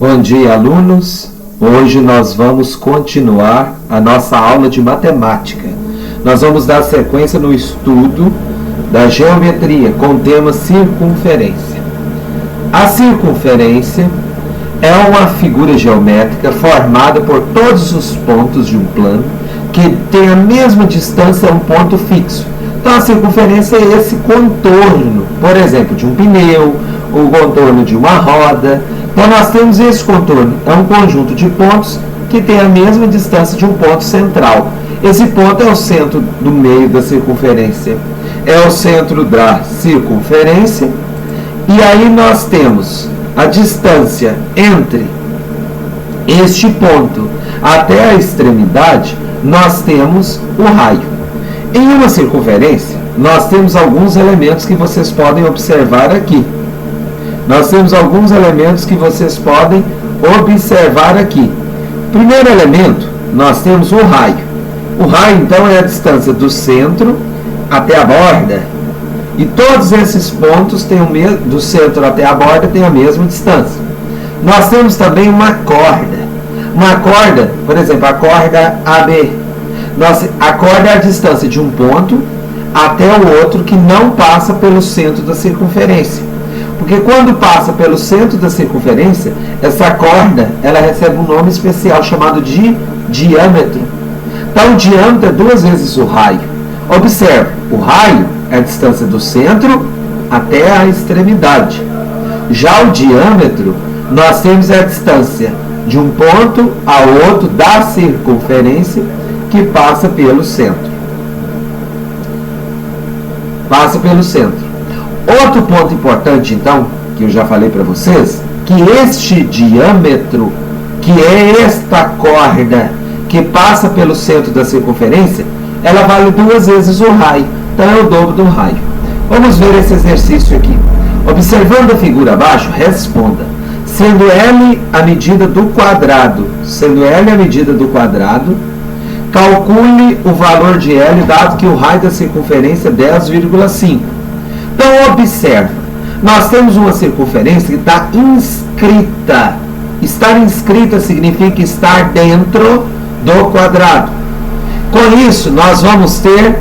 Bom dia, alunos! Hoje nós vamos continuar a nossa aula de matemática. Nós vamos dar sequência no estudo da geometria com o tema circunferência. A circunferência é uma figura geométrica formada por todos os pontos de um plano que tem a mesma distância a um ponto fixo. Então a circunferência é esse contorno, por exemplo, de um pneu, o contorno de uma roda. Então nós temos esse contorno, é um conjunto de pontos que tem a mesma distância de um ponto central. Esse ponto é o centro do meio da circunferência, é o centro da circunferência, e aí nós temos a distância entre este ponto até a extremidade, nós temos o raio. Em uma circunferência, nós temos alguns elementos que vocês podem observar aqui. Primeiro elemento, nós temos o raio. O raio, então, é a distância do centro até a borda. E todos esses pontos do centro até a borda têm a mesma distância. Nós temos também uma corda. Uma corda, por exemplo, a corda AB. A corda é a distância de um ponto até o outro que não passa pelo centro da circunferência. Porque quando passa pelo centro da circunferência, essa corda ela recebe um nome especial chamado de diâmetro. Então, o diâmetro é 2 vezes o raio. Observe, o raio é a distância do centro até a extremidade. Já o diâmetro, nós temos a distância de um ponto ao outro da circunferência que passa pelo centro. Outro ponto importante, então, que eu já falei para vocês, que este diâmetro, que é esta corda que passa pelo centro da circunferência, ela vale 2 vezes o raio. Então é o dobro do raio. Vamos ver esse exercício aqui. Observando a figura abaixo, responda. Sendo L a medida do quadrado, calcule o valor de L, dado que o raio da circunferência é 10,5. Então, observa. Nós temos uma circunferência que está inscrita. Estar inscrita significa estar dentro do quadrado. Com isso, nós vamos ter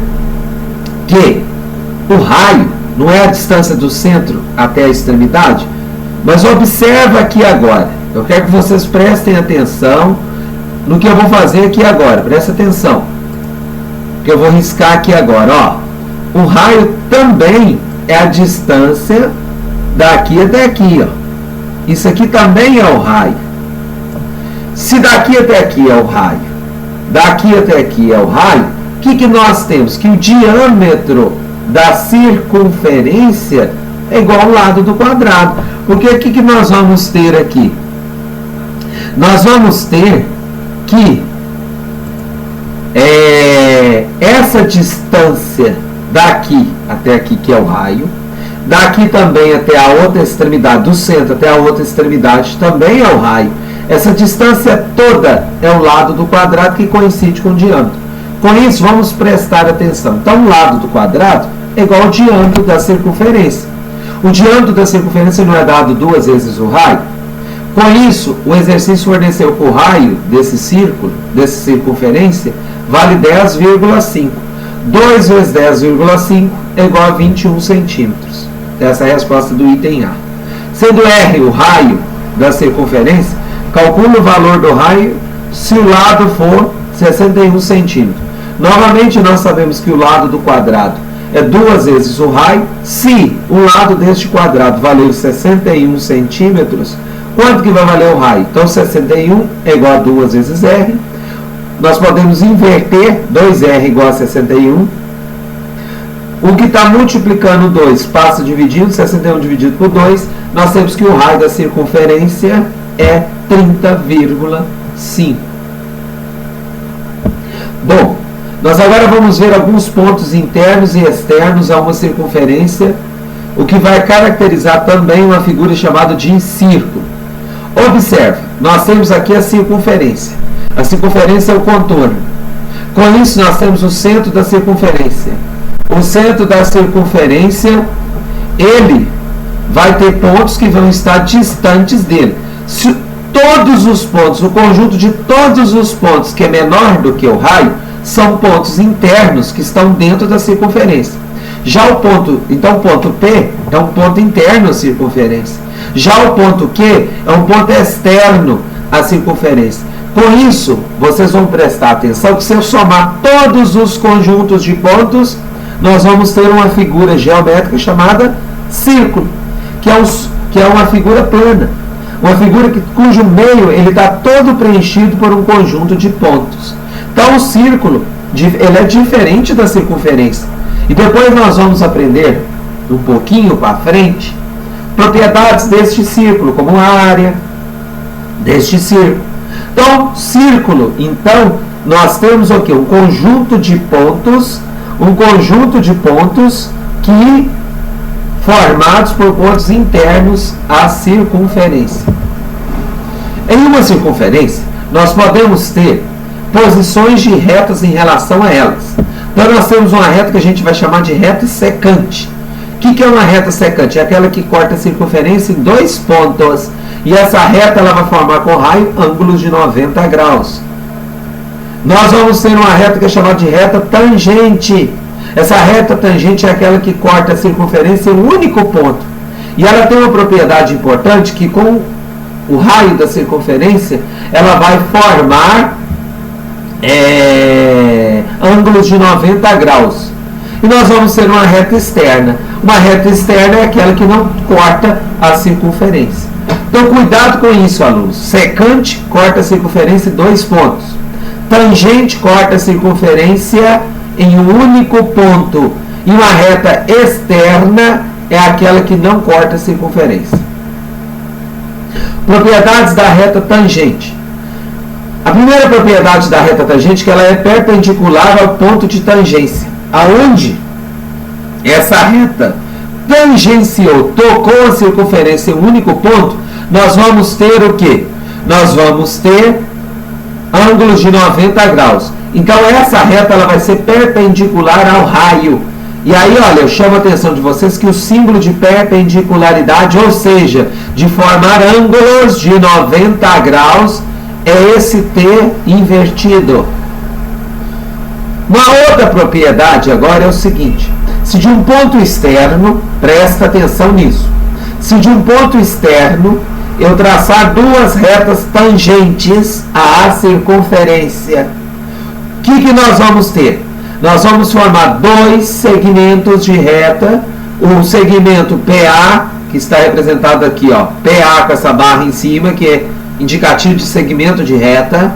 que o raio não é a distância do centro até a extremidade, mas observa aqui agora. Eu quero que vocês prestem atenção no que eu vou fazer aqui agora. Presta atenção. Que eu vou riscar aqui agora. Ó. O raio também é a distância daqui até aqui. Ó. Isso aqui também é o raio. Se daqui até aqui é o raio, daqui até aqui é o raio, o que nós temos? Que o diâmetro da circunferência é igual ao lado do quadrado. Porque o que nós vamos ter aqui? Nós vamos ter que essa distância daqui até aqui, que é o raio, daqui também até a outra extremidade, do centro até a outra extremidade, também é o raio. Essa distância toda é o lado do quadrado que coincide com o diâmetro. Com isso, vamos prestar atenção. Então, o lado do quadrado é igual ao diâmetro da circunferência. O diâmetro da circunferência não é dado 2 vezes o raio? Com isso, o exercício forneceu que o raio desse círculo, dessa circunferência, vale 10,5. 2 vezes 10,5 é igual a 21 centímetros. Essa é a resposta do item A. Sendo R o raio da circunferência, calcule o valor do raio se o lado for 61 centímetros. Novamente, nós sabemos que o lado do quadrado é 2 vezes o raio. Se o lado deste quadrado valer 61 centímetros, quanto que vai valer o raio? Então, 61 é igual a 2 vezes R. Nós podemos inverter, 2R igual a 61. O que está multiplicando 2 passa dividindo, 61 dividido por 2, nós temos que o raio da circunferência é 30,5. Bom, nós agora vamos ver alguns pontos internos e externos a uma circunferência, o que vai caracterizar também uma figura chamada de círculo. Observe, nós temos aqui a circunferência. A circunferência é o contorno. Com isso, nós temos o centro da circunferência. O centro da circunferência, ele vai ter pontos que vão estar distantes dele. todos os pontos, o conjunto de todos os pontos que é menor do que o raio, são pontos internos que estão dentro da circunferência. Já o ponto, então o ponto P é um ponto interno à circunferência. Já o ponto Q é um ponto externo à circunferência. Por isso, vocês vão prestar atenção que se eu somar todos os conjuntos de pontos, nós vamos ter uma figura geométrica chamada círculo, que é uma figura plana. Uma figura cujo meio está todo preenchido por um conjunto de pontos. Então, o círculo ele é diferente da circunferência. E depois nós vamos aprender, um pouquinho para frente, propriedades deste círculo, como a área deste círculo. Então, círculo, então, nós temos o quê? Um conjunto de pontos que formados por pontos internos à circunferência. Em uma circunferência, nós podemos ter posições de retas em relação a elas. Então, nós temos uma reta que a gente vai chamar de reta secante. O que é uma reta secante? É aquela que corta a circunferência em 2 pontos. E essa reta ela vai formar com raio ângulos de 90 graus. Nós vamos ter uma reta que é chamada de reta tangente. Essa reta tangente é aquela que corta a circunferência em um único ponto. E ela tem uma propriedade importante que com o raio da circunferência, ela vai formar ângulos de 90 graus. E nós vamos ter uma reta externa. Uma reta externa é aquela que não corta a circunferência. Então, cuidado com isso, alunos. Secante corta a circunferência em 2 pontos. Tangente corta a circunferência em um único ponto. E uma reta externa é aquela que não corta a circunferência. Propriedades da reta tangente. A primeira propriedade da reta tangente é que ela é perpendicular ao ponto de tangência. Aonde essa reta tangenciou, tocou a circunferência em um único ponto, nós vamos ter o quê? Nós vamos ter ângulos de 90 graus. Então, essa reta ela vai ser perpendicular ao raio. E aí, olha, eu chamo a atenção de vocês que o símbolo de perpendicularidade, ou seja, de formar ângulos de 90 graus, é esse T invertido. Uma outra propriedade agora é o seguinte: se de um ponto externo, presta atenção nisso, se de um ponto externo eu traçar 2 retas tangentes à circunferência, o que nós vamos ter? Nós vamos formar 2 segmentos de reta, o segmento PA, que está representado aqui, ó, PA com essa barra em cima, que é indicativo de segmento de reta.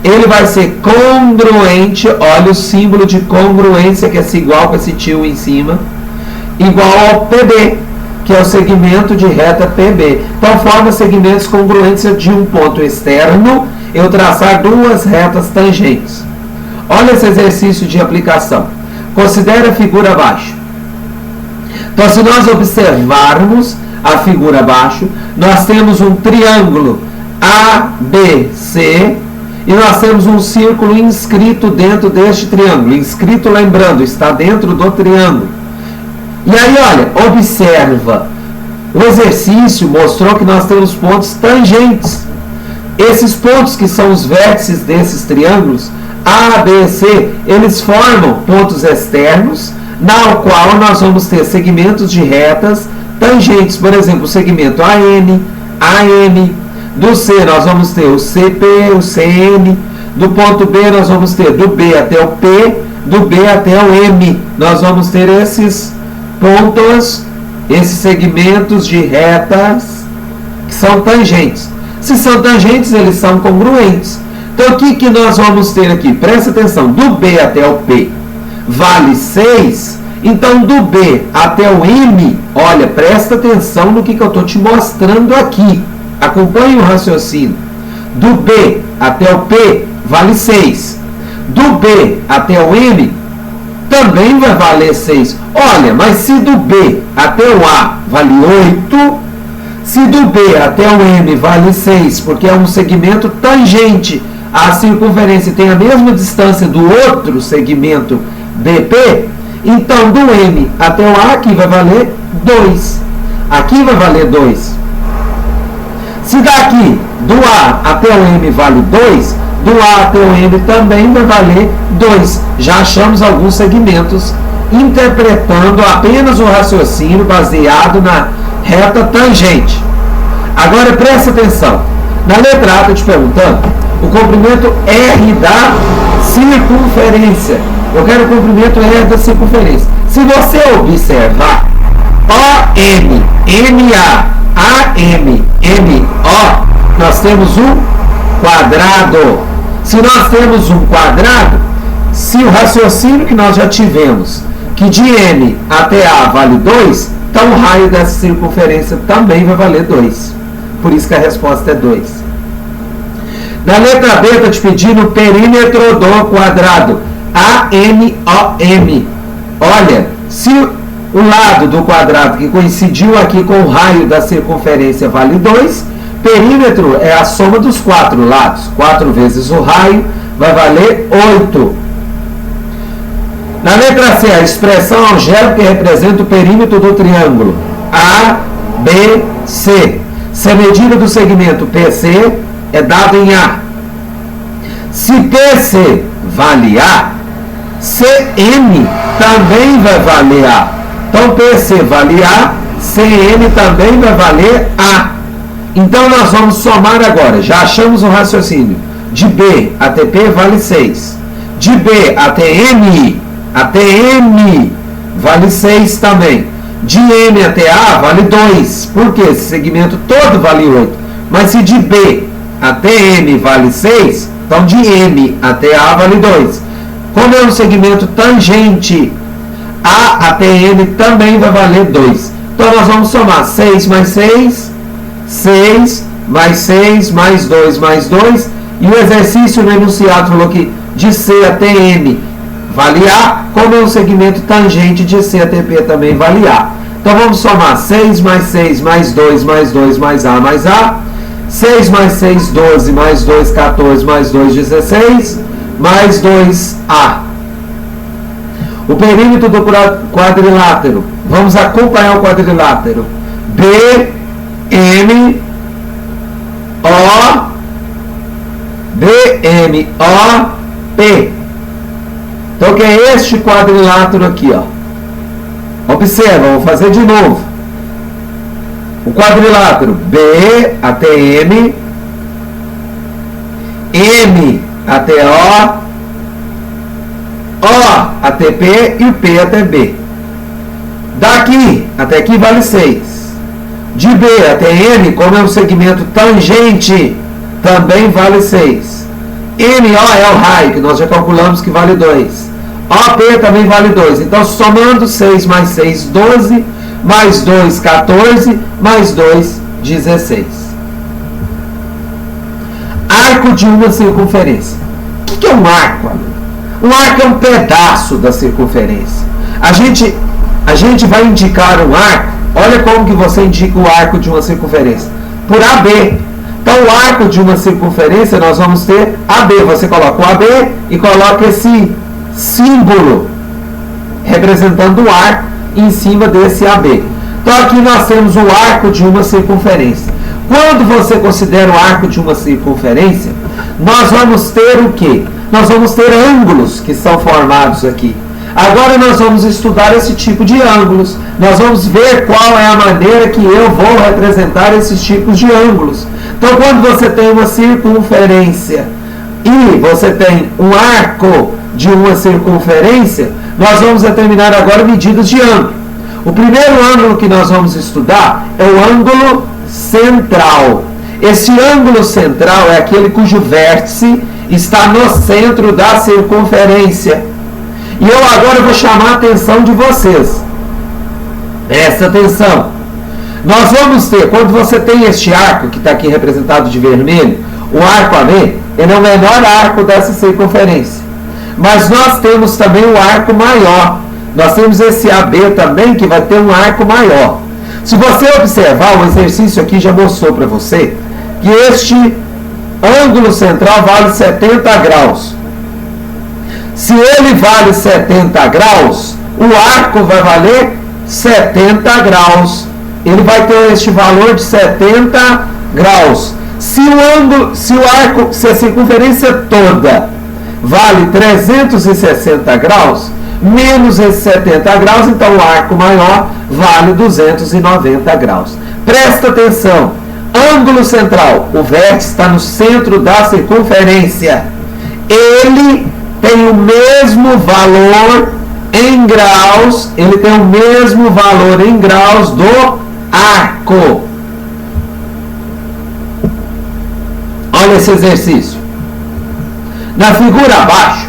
Ele vai ser congruente, olha o símbolo de congruência, que é igual com esse tio em cima, igual ao PB, que é o segmento de reta PB. Então, forma segmentos congruentes de um ponto externo, eu traçar 2 retas tangentes. Olha esse exercício de aplicação. Considere a figura abaixo. Então, se nós observarmos a figura abaixo, nós temos um triângulo ABC e nós temos um círculo inscrito dentro deste triângulo. Inscrito, lembrando, está dentro do triângulo. E aí, olha, observa. O exercício mostrou que nós temos pontos tangentes. Esses pontos que são os vértices desses triângulos, A, B, C, eles formam pontos externos, na qual nós vamos ter segmentos de retas tangentes. Por exemplo, o segmento AN, AM. Do C nós vamos ter o CP, o CN. Do ponto B nós vamos ter do B até o P, do B até o M. Nós vamos ter esses pontos, esses segmentos de retas que são tangentes. Se são tangentes, eles são congruentes. Então, o que nós vamos ter aqui? Presta atenção, do B até o P vale 6. Então, do B até o M, olha, presta atenção no que eu estou te mostrando aqui. Acompanhe o raciocínio. Do B até o P vale 6. Do B até o M também vai valer 6. Olha, mas se do B até o A vale 8, se do B até o M vale 6, porque é um segmento tangente à circunferência e tem a mesma distância do outro segmento BP, então do M até o A aqui vai valer 2. Aqui vai valer 2. Se daqui do A até o M vale 2, do A até o M também vai valer 2. Já achamos alguns segmentos interpretando apenas o raciocínio baseado na reta tangente. Agora presta atenção. Na letra A, estou te perguntando o comprimento R da circunferência. Eu quero o comprimento R da circunferência. Se você observar OM, MA, AM, MO, nós temos um quadrado. Se nós temos um quadrado, se o raciocínio que nós já tivemos, que de M até A vale 2, então o raio dessa circunferência também vai valer 2. Por isso que a resposta é 2. Na letra B, estou te pedindo o perímetro do quadrado. AMOM. Olha, se o lado do quadrado que coincidiu aqui com o raio da circunferência vale 2, perímetro é a soma dos 4 lados. 4 vezes o raio vai valer 8. Na letra C, a expressão algébrica que representa o perímetro do triângulo ABC. Se a medida do segmento PC é dada em A. Se PC vale A, CM também vai valer A. Então PC vale A, CM também vai valer A. Então nós vamos somar agora. Já achamos o raciocínio. De B até P vale 6. De B até M vale 6 também. De M até A vale 2. Por quê? Esse segmento todo vale 8. Mas se de B até M vale 6, então de M até A vale 2. Como é um segmento tangente, A até M também vai valer 2. Então nós vamos somar 6 mais 6, 6 mais 6 mais 2 mais 2. E o exercício no enunciado falou que de C até M vale A, como é um segmento tangente, de C até P também vale A. Então vamos somar 6 mais 6 mais 2 mais 2 mais A mais A. 6 mais 6, 12, mais 2, 14, mais 2, 16, mais 2A. O perímetro do quadrilátero. Vamos acompanhar o quadrilátero. B, M, O, B, M, O, P. Então, que é este quadrilátero aqui, ó. Observa, vou fazer de novo. O quadrilátero B até M, M até O, O até P e P até B. Daqui até aqui vale 6. De B até M, como é um segmento tangente, também vale 6. MO é o raio, que nós já calculamos que vale 2. OP também vale 2. Então, somando 6 mais 6, 12, mais 2, 14, mais 2, 16. Arco de uma circunferência. O que é um arco, amigo? Um arco é um pedaço da circunferência. A gente vai indicar um arco. Olha como que você indica o arco de uma circunferência. Por AB. Então, o arco de uma circunferência, nós vamos ter AB. Você coloca o AB e coloca esse símbolo representando o arco em cima desse AB. Então, aqui nós temos o arco de uma circunferência. Quando você considera o arco de uma circunferência, nós vamos ter o quê? Nós vamos ter ângulos que são formados aqui. Agora nós vamos estudar esse tipo de ângulos. Nós vamos ver qual é a maneira que eu vou representar esses tipos de ângulos. Então, quando você tem uma circunferência e você tem um arco de uma circunferência, nós vamos determinar agora medidas de ângulo. O primeiro ângulo que nós vamos estudar é o ângulo central. Esse ângulo central é aquele cujo vértice está no centro da circunferência. E eu agora vou chamar a atenção de vocês. Presta atenção. Nós vamos ter, quando você tem este arco, que está aqui representado de vermelho, o arco AB, ele é o menor arco dessa circunferência. Mas nós temos também o arco maior. Nós temos esse AB também, que vai ter um arco maior. Se você observar, o exercício aqui já mostrou para você que este ângulo central vale 70 graus. Se ele vale 70 graus, o arco vai valer 70 graus. Ele vai ter este valor de 70 graus. Se a circunferência toda vale 360 graus, menos esses 70 graus, então o arco maior vale 290 graus. Presta atenção, ângulo central, o vértice está no centro da circunferência. Ele tem o mesmo valor em graus, do arco. Olha esse exercício. Na figura abaixo,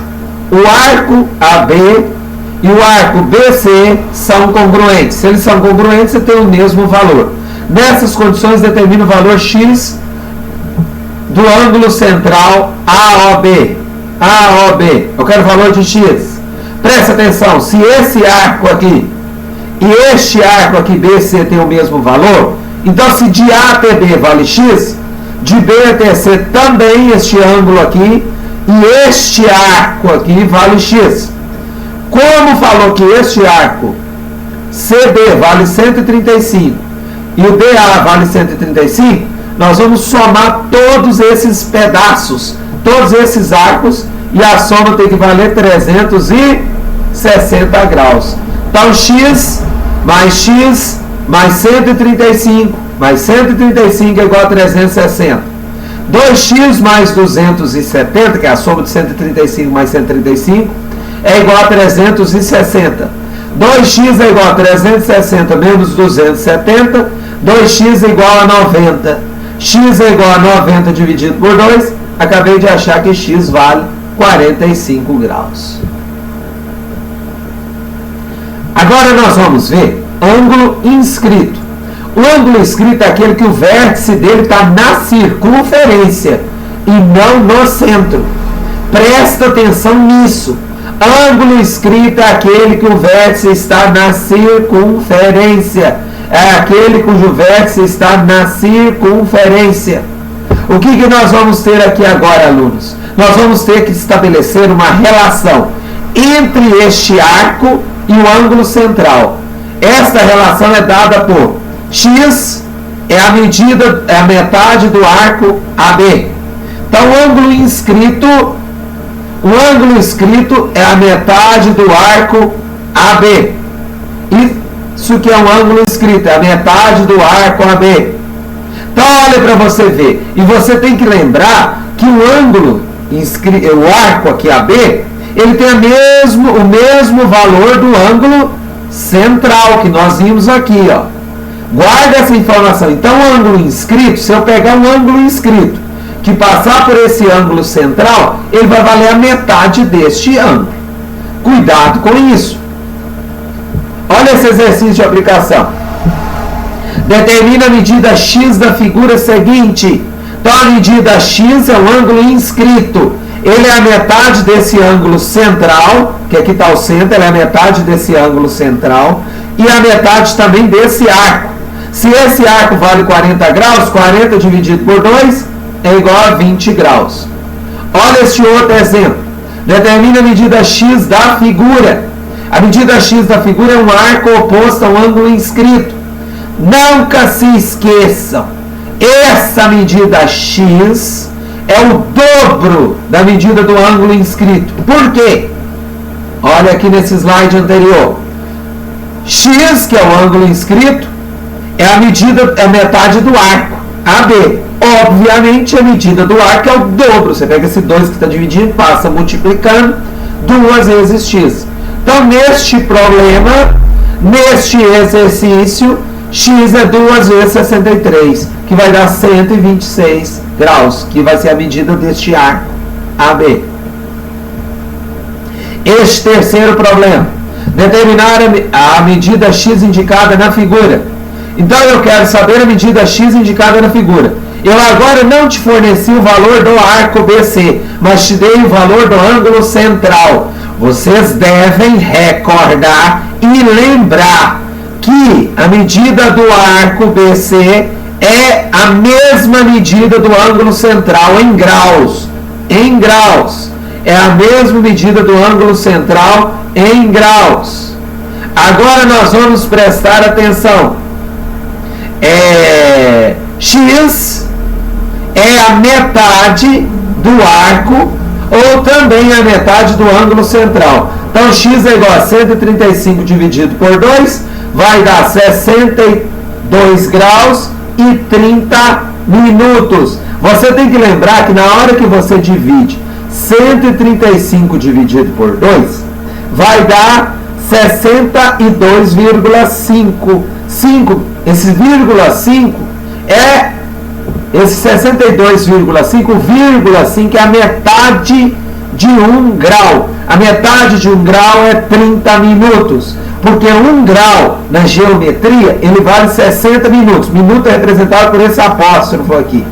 o arco AB e o arco BC são congruentes. Se eles são congruentes, você tem o mesmo valor. Nessas condições, determina o valor X do ângulo central AOB. AOB. Eu quero o valor de X. Presta atenção, se esse arco aqui e este arco aqui BC tem o mesmo valor, então se de A até B vale X, de B até C também este ângulo aqui e este arco aqui vale X. Como falou que este arco CD vale 135 e o DA vale 135, nós vamos somar todos esses pedaços, todos esses arcos, e a soma tem que valer 360 graus. Então X mais 135 mais 135 é igual a 360. 2x mais 270, que é a soma de 135 mais 135, é igual a 360. 2x é igual a 360 menos 270. 2x é igual a 90. X é igual a 90 dividido por 2. Acabei de achar que x vale 45 graus. Agora nós vamos ver ângulo inscrito. O ângulo inscrito é aquele que o vértice dele está na circunferência e não no centro. Presta atenção nisso. Ângulo inscrito é aquele que o vértice está na circunferência. É aquele cujo vértice está na circunferência. O que nós vamos ter aqui agora, alunos? Nós vamos ter que estabelecer uma relação entre este arco e o ângulo central. Esta relação é dada por x é a metade do arco AB. Então, o ângulo inscrito é a metade do arco AB. Isso que é um ângulo inscrito, é a metade do arco AB. Então, olha para você ver. E você tem que lembrar que o arco aqui AB, ele tem o mesmo valor do ângulo central que nós vimos aqui, ó. Guarda essa informação. Então, o ângulo inscrito, se eu pegar um ângulo inscrito que passar por esse ângulo central, ele vai valer a metade deste ângulo. Cuidado com isso. Olha esse exercício de aplicação. Determina a medida x da figura seguinte. Então, a medida x é o ângulo inscrito. Ele é a metade desse ângulo central, que aqui está o centro, ele é a metade desse ângulo central, e a metade também desse arco. Se esse arco vale 40 graus, 40 dividido por 2 é igual a 20 graus. Olha este outro exemplo. Determina a medida x da figura. A medida x da figura é um arco oposto ao ângulo inscrito. Nunca se esqueçam, essa medida x é o dobro da medida do ângulo inscrito. Por quê? Olha aqui nesse slide anterior. X, que é o ângulo inscrito, é a metade do arco AB. Obviamente, a medida do arco é o dobro. Você pega esse 2 que está dividindo, passa multiplicando 2 vezes x. Então, neste problema, neste exercício, x é 2 vezes 63, que vai dar 126 graus, que vai ser a medida deste arco AB. Este terceiro problema, determinar a medida x indicada na figura. Então, eu quero saber a medida x indicada na figura. Eu agora não te forneci o valor do arco BC, mas te dei o valor do ângulo central. Vocês devem recordar e lembrar que a medida do arco BC é a mesma medida do ângulo central em graus. Em graus. É a mesma medida do ângulo central em graus. Agora nós vamos prestar atenção. X é a metade do arco ou também a metade do ângulo central. Então, x é igual a 135 dividido por 2, vai dar 62 graus e 30 minutos. Você tem que lembrar que na hora que você divide 135 dividido por 2, vai dar 62,5. Esse vírgula 5 é esse 62,5 é a metade de 1 grau. A metade de 1 grau é 30 minutos. Porque 1 grau na geometria, ele vale 60 minutos. Minuto é representado por esse apóstrofo aqui.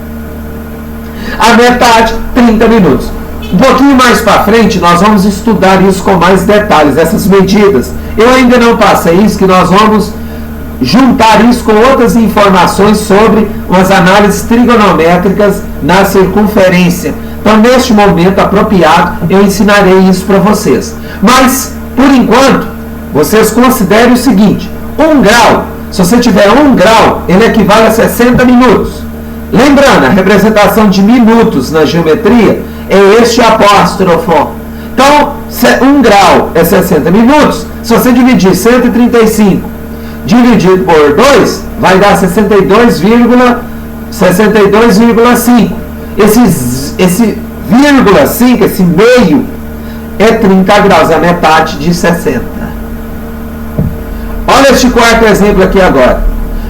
A metade, 30 minutos. Um pouquinho mais para frente, nós vamos estudar isso com mais detalhes, essas medidas. Eu ainda não passei isso, que nós vamos juntar isso com outras informações sobre as análises trigonométricas na circunferência. Então, neste momento apropriado, eu ensinarei isso para vocês. Mas, por enquanto, vocês considerem o seguinte: 1 grau, se você tiver 1 grau, ele equivale a 60 minutos. Lembrando, a representação de minutos na geometria é este apóstrofo. Então, 1 grau é 60 minutos. Se você dividir 135 dividido por 2, vai dar 62,5. Esse vírgula 5, esse meio, é 30 graus, é a metade de 60. Olha este quarto exemplo aqui agora.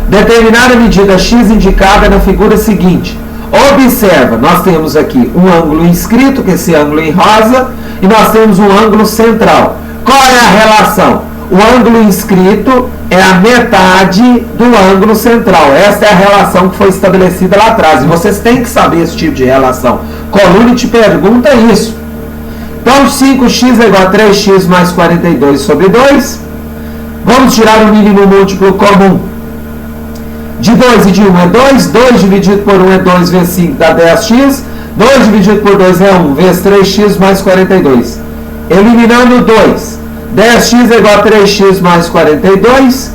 Determinar a medida x indicada na figura seguinte. Observa, nós temos aqui um ângulo inscrito, que é esse ângulo em rosa, e nós temos um ângulo central. Qual é a relação? O ângulo inscrito é a metade do ângulo central. Esta é a relação que foi estabelecida lá atrás. E vocês têm que saber esse tipo de relação. Colune te pergunta isso. Então, 5x é igual a 3x mais 42 sobre 2. Vamos tirar o mínimo múltiplo comum. De 2 e de 1 é 2. 2 dividido por 1 é 2 vezes 5 dá 10x. 2 dividido por 2 é 1 vezes 3x mais 42. Eliminando 2. 10x é igual a 3x mais 42.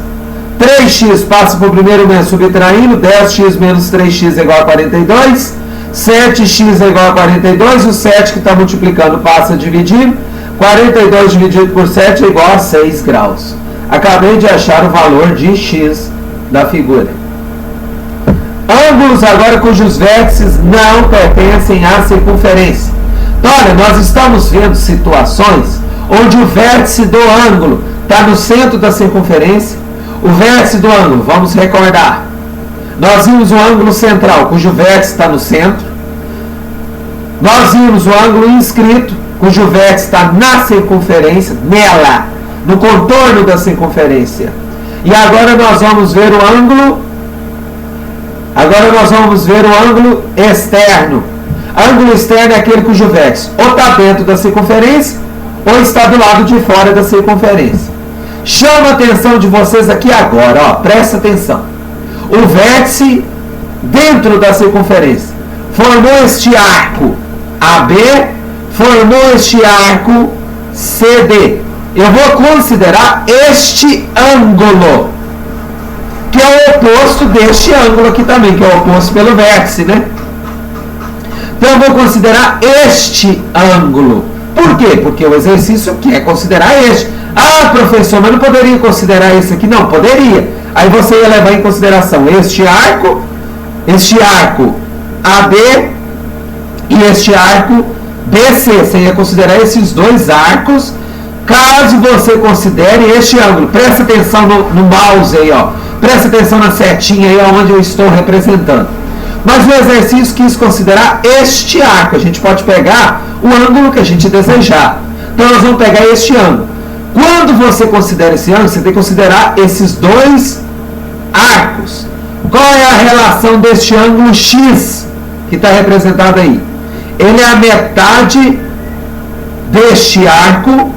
3x passa para o primeiro menos subtraindo. 10x menos 3x é igual a 42. 7x é igual a 42. O 7 que está multiplicando passa a dividir. 42 dividido por 7 é igual a 6 graus. Acabei de achar o valor de x da figura. Ângulos agora cujos vértices não pertencem à circunferência. Então, olha, nós estamos vendo situações onde o vértice do ângulo está no centro da circunferência. O vértice do ângulo, vamos recordar, nós vimos o ângulo central, cujo vértice está no centro. Nós vimos o ângulo inscrito, cujo vértice está na circunferência, nela, no contorno da circunferência. E agora nós vamos ver o ângulo externo. Ângulo externo é aquele cujo vértice ou está dentro da circunferência ou está do lado de fora da circunferência. Chama a atenção de vocês aqui agora, ó, presta atenção. O vértice dentro da circunferência formou este arco AB, formou este arco CD. Eu vou considerar este ângulo, que é o oposto deste ângulo aqui também, que é o oposto pelo vértice, né? Então eu vou considerar este ângulo. Por quê? Porque o exercício quer considerar este. Ah, professor, mas não poderia considerar esse aqui? Não, poderia. Aí você ia levar em consideração este arco AB e este arco BC. Você ia considerar esses dois arcos, caso você considere este ângulo. Presta atenção no mouse aí, ó. Presta atenção na setinha aí onde eu estou representando. Mas o exercício quis considerar este arco. A gente pode pegar o ângulo que a gente desejar. Então nós vamos pegar este ângulo. Quando você considera esse ângulo, você tem que considerar esses dois arcos. Qual é a relação deste ângulo X que está representado aí? Ele é a metade deste arco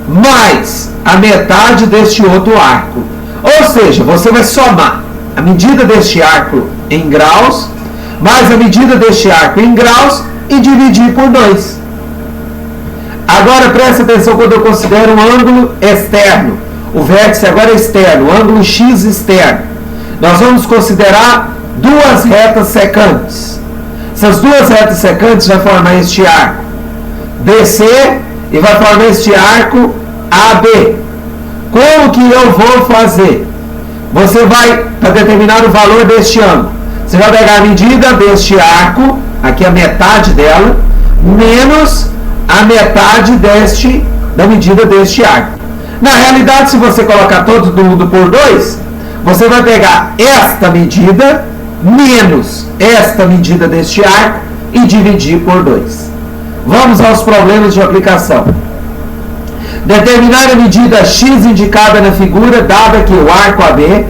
mais a metade deste outro arco. Ou seja, você vai somar a medida deste arco em graus mais a medida deste arco em graus e dividir por 2. Agora presta atenção quando eu considero um ângulo externo. O vértice agora é externo, o ângulo X externo. Nós vamos considerar duas retas secantes. Essas duas retas secantes vai formar este arco BC e vai formar este arco AB. Como que eu vou fazer? Você vai, para determinar o valor deste ângulo, você vai pegar a medida deste arco, aqui a metade dela, menos a metade da medida deste arco. Na realidade, se você colocar todo mundo por 2, você vai pegar esta medida menos esta medida deste arco e dividir por 2. Vamos aos problemas de aplicação. Determinar a medida x indicada na figura, dado aqui o arco AB.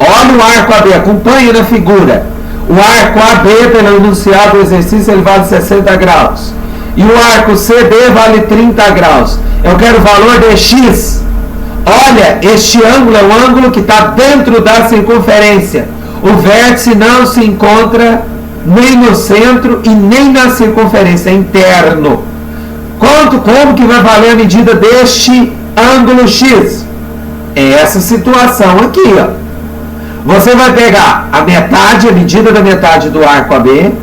Olha o arco AB, acompanhe na figura. O arco AB, pelo enunciado do exercício, ele vale 60 graus. E o arco CD vale 30 graus. Eu quero o valor de x. Olha, este ângulo é um ângulo que está dentro da circunferência. O vértice não se encontra nem no centro e nem na circunferência, é interno. Como que vai valer a medida deste ângulo x? É essa situação aqui, ó. Você vai pegar a medida da metade do arco AB,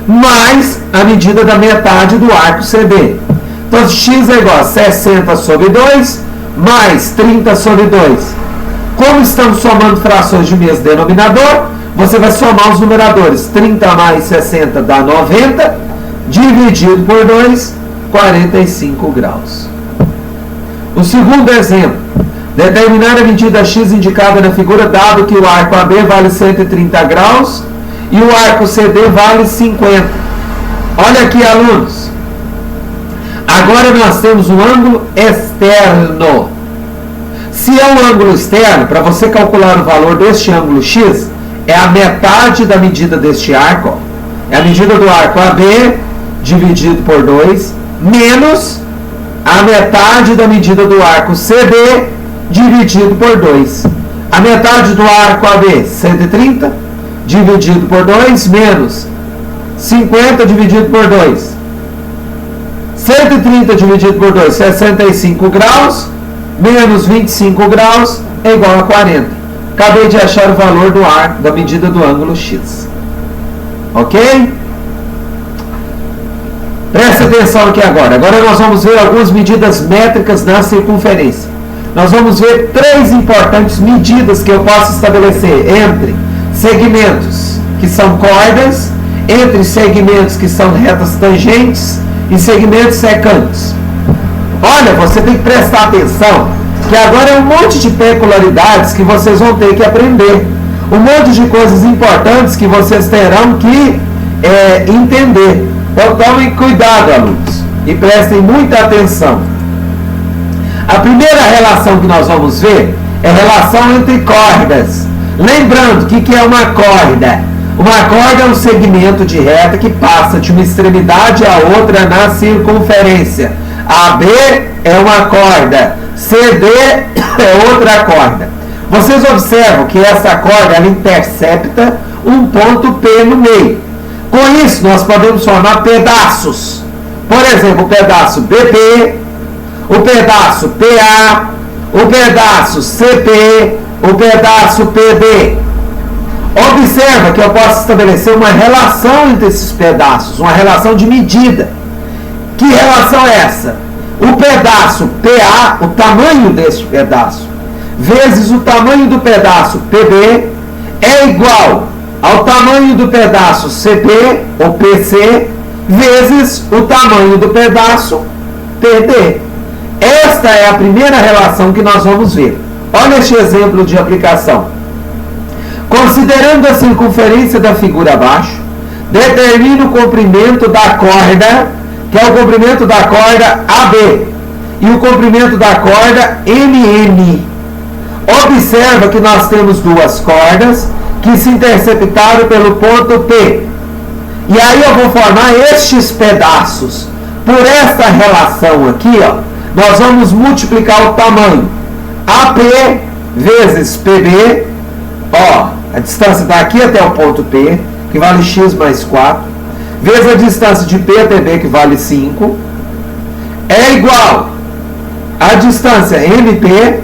mais a medida da metade do arco CD. Então, x é igual a 60 sobre 2, mais 30 sobre 2. Como estamos somando frações de mesmo denominador, você vai somar os numeradores. 30 mais 60 dá 90, dividido por 2, 45 graus. O segundo exemplo. Determinar a medida x indicada na figura, dado que o arco AB vale 130 graus e o arco CD vale 50. Olha aqui, alunos. Agora nós temos um ângulo externo. Se é um ângulo externo, para você calcular o valor deste ângulo x, é a metade da medida deste arco. É a medida do arco AB dividido por 2, menos a metade da medida do arco CD dividido por 2. A metade do arco AB, 130, dividido por 2, menos 50 dividido por 2. 130 dividido por 2, 65 graus, menos 25 graus é igual a 40. Acabei de achar o valor do arco, da medida do ângulo x. Ok? Presta atenção aqui agora. Agora nós vamos ver algumas medidas métricas da circunferência. Nós vamos ver 3 importantes medidas que eu posso estabelecer entre segmentos que são cordas, entre segmentos que são retas tangentes e segmentos secantes. Olha, você tem que prestar atenção que agora é um monte de peculiaridades que vocês vão ter que aprender. Um monte de coisas importantes que vocês terão que entender. Então tomem cuidado, alunos, e prestem muita atenção. A primeira relação que nós vamos ver é a relação entre cordas. Lembrando, o que é uma corda? Uma corda é um segmento de reta que passa de uma extremidade à outra na circunferência. AB é uma corda, CD é outra corda. Vocês observam que essa corda ela intercepta um ponto P no meio. Com isso, nós podemos formar pedaços. Por exemplo, o pedaço BP, o pedaço PA, o pedaço CP, o pedaço PD. Observa que eu posso estabelecer uma relação entre esses pedaços, uma relação de medida. Que relação é essa? O pedaço PA, o tamanho deste pedaço, vezes o tamanho do pedaço PB, é igual ao tamanho do pedaço CP, ou PC, vezes o tamanho do pedaço PD. Esta é a primeira relação que nós vamos ver. Olha este exemplo de aplicação. Considerando a circunferência da figura abaixo, determine o comprimento da corda, que é o comprimento da corda AB, e o comprimento da corda MN. Observa que nós temos duas cordas que se interceptaram pelo ponto P. E aí eu vou formar estes pedaços. Por essa relação aqui, ó, nós vamos multiplicar o tamanho. AP vezes PB, ó, a distância daqui até o ponto P, que vale x mais 4, vezes a distância de P até B, que vale 5, é igual a distância MP,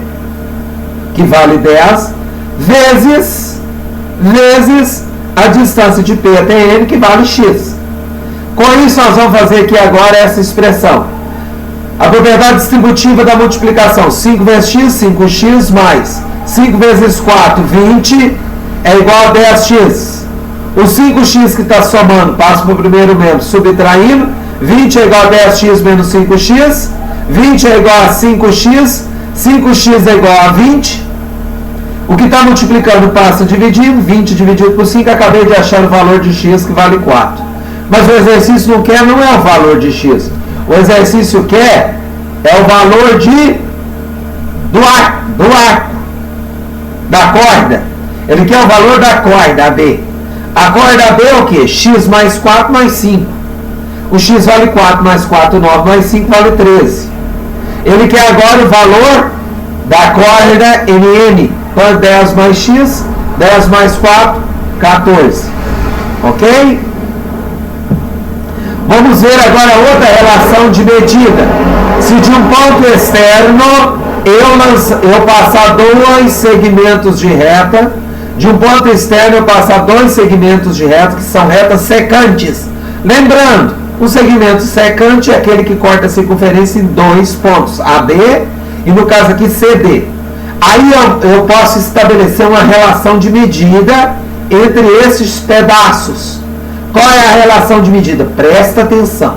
que vale 10, vezes a distância de P até N, que vale x. Com isso, nós vamos fazer aqui agora essa expressão. A propriedade distributiva da multiplicação. 5 vezes x, 5x mais 5 vezes 4, 20, é igual a 10x. O 5x que está somando passa para o primeiro membro, subtraindo. 20 é igual a 10x menos 5x. 20 é igual a 5x. 5x é igual a 20. O que está multiplicando passa dividindo. 20 dividido por 5. Acabei de achar o valor de x que vale 4. Mas o exercício não é o valor de x. O exercício quer é o valor do arco, da corda. Ele quer o valor da corda AB. A corda AB é o que? X mais 4 mais 5. O x vale 4 mais 4, 9 mais 5 vale 13. Ele quer agora o valor da corda NN. Então 10 mais x, 10 mais 4, 14. Ok? Vamos ver agora outra relação de medida. Se de um ponto externo eu passar dois segmentos de reta, de um ponto externo eu passar dois segmentos de reta, que são retas secantes. Lembrando, o segmento secante é aquele que corta a circunferência em dois pontos, AD e no caso aqui CD. Aí eu posso estabelecer uma relação de medida entre esses pedaços. Qual é a relação de medida? Presta atenção.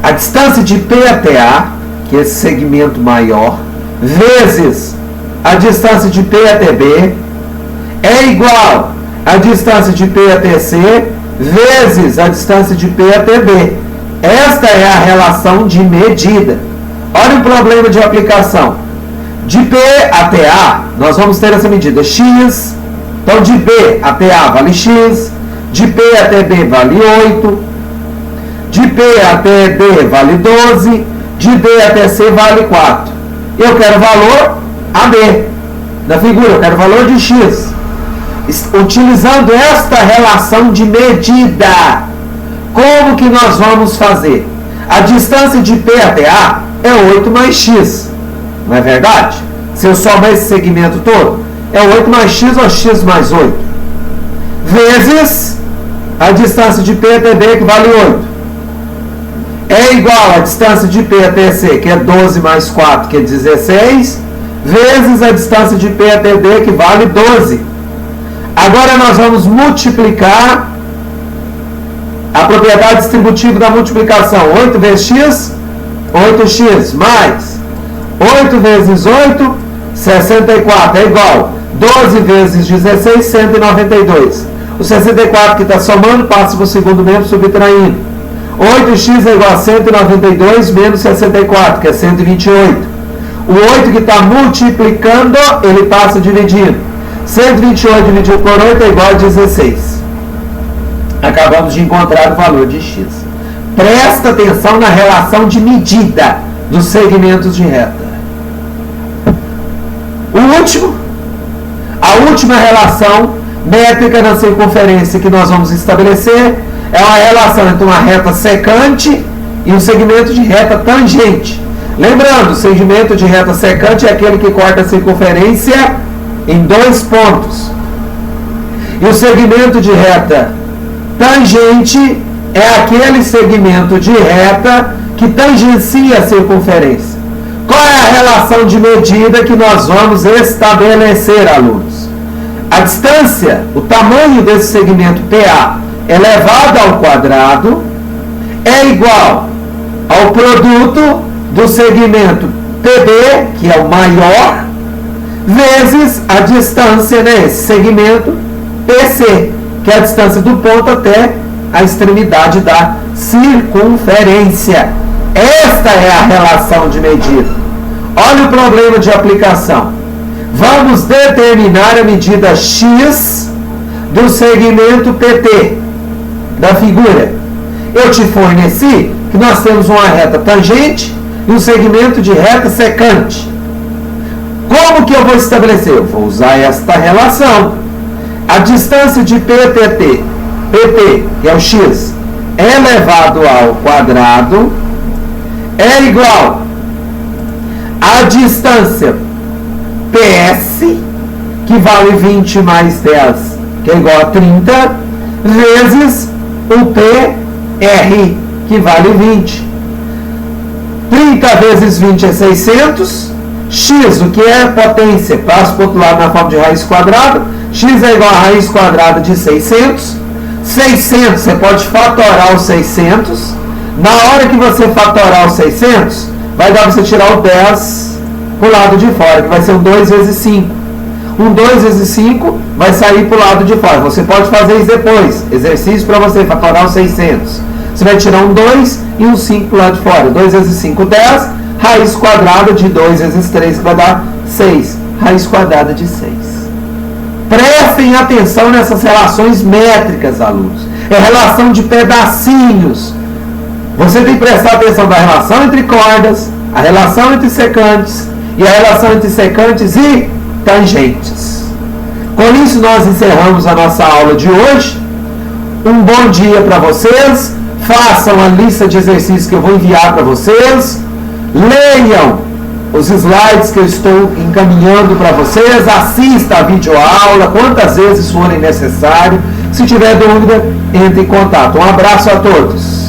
A distância de P até A, que é esse segmento maior, vezes a distância de P até B, é igual a distância de P até C, vezes a distância de P até B. Esta é a relação de medida. Olha o problema de aplicação. De P até A, nós vamos ter essa medida x. Então, de B até A vale x. De P até B vale 8, de P até D vale 12, de D até C vale 4. Eu quero o valor AB da figura, eu quero o valor de x. Utilizando esta relação de medida, como que nós vamos fazer? A distância de P até A é 8 mais x, não é verdade? Se eu somar esse segmento todo, é 8 mais x ou x mais 8, vezes a distância de P até B, que vale 8. É igual a distância de P até C, que é 12 mais 4, que é 16, vezes a distância de P até D, que vale 12. Agora nós vamos multiplicar a propriedade distributiva da multiplicação. 8 vezes x, 8x, mais 8 vezes 8, 64, é igual 12 vezes 16, 192. O 64 que está somando passa para o segundo membro, subtraindo. 8x é igual a 192 menos 64, que é 128. O 8 que está multiplicando, ele passa dividindo. 128 dividido por 8 é igual a 16. Acabamos de encontrar o valor de x. Presta atenção na relação de medida dos segmentos de reta. A última relação métrica na circunferência que nós vamos estabelecer é uma relação entre uma reta secante e um segmento de reta tangente. Lembrando, o segmento de reta secante é aquele que corta a circunferência em dois pontos. E o segmento de reta tangente é aquele segmento de reta que tangencia a circunferência. Qual é a relação de medida que nós vamos estabelecer, alunos? A distância, o tamanho desse segmento PA elevado ao quadrado é igual ao produto do segmento PB, que é o maior, vezes a distância nesse segmento PC, que é a distância do ponto até a extremidade da circunferência. Esta é a relação de medida. Olha o problema de aplicação. Vamos determinar a medida x do segmento PT da figura. Eu te forneci que nós temos uma reta tangente e um segmento de reta secante. Como que eu vou estabelecer? Eu vou usar esta relação. A distância de PT, que é o x, elevado ao quadrado, é igual a distância PS, que vale 20 mais 10, que é igual a 30, vezes o P, R, que vale 20. 30 vezes 20 é 600. X, o que é potência? Passo para o outro lado na forma de raiz quadrada. X é igual a raiz quadrada de 600. 600, você pode fatorar os 600. Na hora que você fatorar os 600, vai dar para você tirar o 10 para o lado de fora, que vai ser um 2 vezes 5. Um 2 vezes 5 vai sair para o lado de fora. Você pode fazer isso depois. Exercício para você fatorar os 600. Você vai tirar um 2 e um 5 para o lado de fora. 2 vezes 5, 10. Raiz quadrada de 2 vezes 3, que vai dar 6. Raiz quadrada de 6. Prestem atenção nessas relações métricas, alunos. É relação de pedacinhos. Você tem que prestar atenção na relação entre cordas, a relação entre secantes e a relação entre secantes e tangentes. Com isso, nós encerramos a nossa aula de hoje. Um bom dia para vocês. Façam a lista de exercícios que eu vou enviar para vocês. Leiam os slides que eu estou encaminhando para vocês. Assista a videoaula quantas vezes forem necessário. Se tiver dúvida, entre em contato. Um abraço a todos.